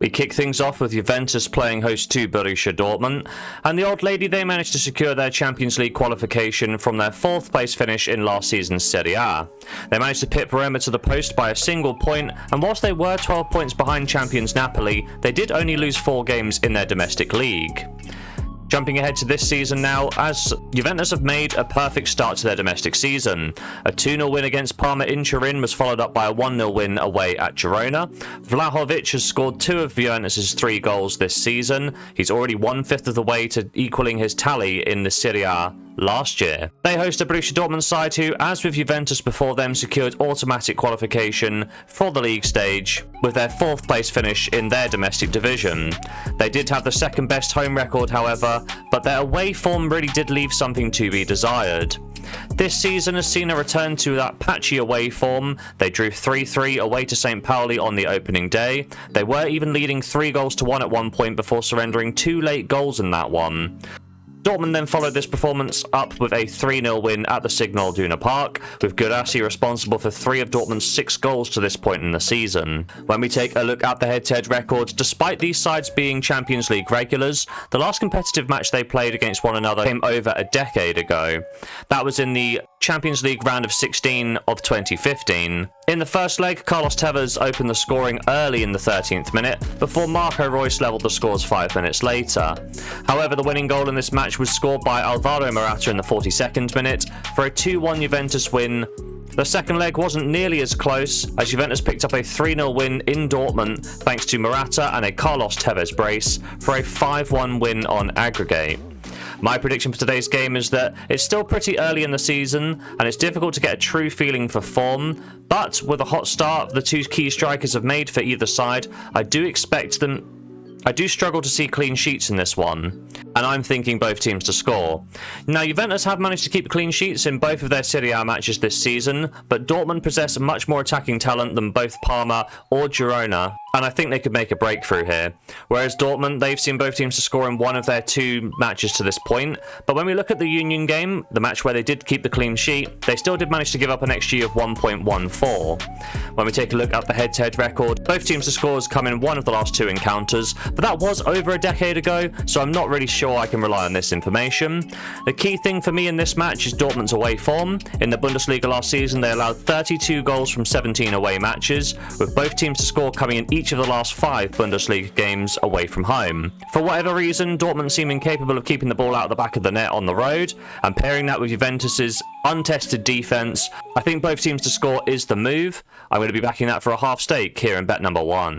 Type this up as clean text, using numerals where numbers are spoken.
We kick things off with Juventus playing host to Borussia Dortmund, and the old lady, they managed to secure their Champions League qualification from their 4th place finish in last season's Serie A. They managed to pit Roma to the post by a single point, and whilst they were 12 points behind champions Napoli, they did only lose 4 games in their domestic league. Jumping ahead to this season now, as Juventus have made a perfect start to their domestic season. A 2-0 win against Parma in Turin was followed up by a 1-0 win away at Girona. Vlahović has scored 2 of Juventus' 3 goals this season. He's already 1/5 of the way to equaling his tally in the Serie A last year. They host a Borussia Dortmund side who, as with Juventus before them, secured automatic qualification for the league stage with their 4th place finish in their domestic division. They did have the 2nd best home record, however, but their away form really did leave something to be desired. This season has seen a return to that patchy away form. They drew 3-3 away to St. Pauli on the opening day. They were even leading 3-1 at one point before surrendering 2 late goals in that one. Dortmund then followed this performance up with a 3-0 win at the Signal Iduna Park, with Guirassy responsible for 3 of Dortmund's 6 goals to this point in the season. When we take a look at the head-to-head record, despite these sides being Champions League regulars, the last competitive match they played against one another came over a decade ago. That was in the Champions League round of 16 of 2015. In the first leg, Carlos Tevez opened the scoring early in the 13th minute, before Marco Reus levelled the scores 5 minutes later. However, the winning goal in this match was scored by Alvaro Morata in the 42nd minute for a 2-1 Juventus win. The second leg wasn't nearly as close, as Juventus picked up a 3-0 win in Dortmund thanks to Morata and a Carlos Tevez brace for a 5-1 win on aggregate. My prediction for today's game is that it's still pretty early in the season and it's difficult to get a true feeling for form, but with a hot start the 2 key strikers have made for either side, I do struggle to see clean sheets in this one, and I'm thinking both teams to score. Now, Juventus have managed to keep clean sheets in both of their Serie A matches this season, but Dortmund possess much more attacking talent than both Parma or Girona, and I think they could make a breakthrough here. Whereas Dortmund, they've seen both teams to score in one of their 2 matches to this point, but when we look at the Union game, the match where they did keep the clean sheet, they still did manage to give up an XG of 1.14. When we take a look at the head-to-head record, both teams to scores come in one of the last 2 encounters, but that was over a decade ago, so I'm not really sure I can rely on this information. The key thing for me in this match is Dortmund's away form. In the Bundesliga last season, they allowed 32 goals from 17 away matches, with both teams to score coming in each of the last 5 Bundesliga games away from home. For whatever reason, Dortmund seem incapable of keeping the ball out the back of the net on the road, and pairing that with Juventus's untested defence, I think both teams to score is the move. I'm going to be backing that for a half stake here in bet number 1.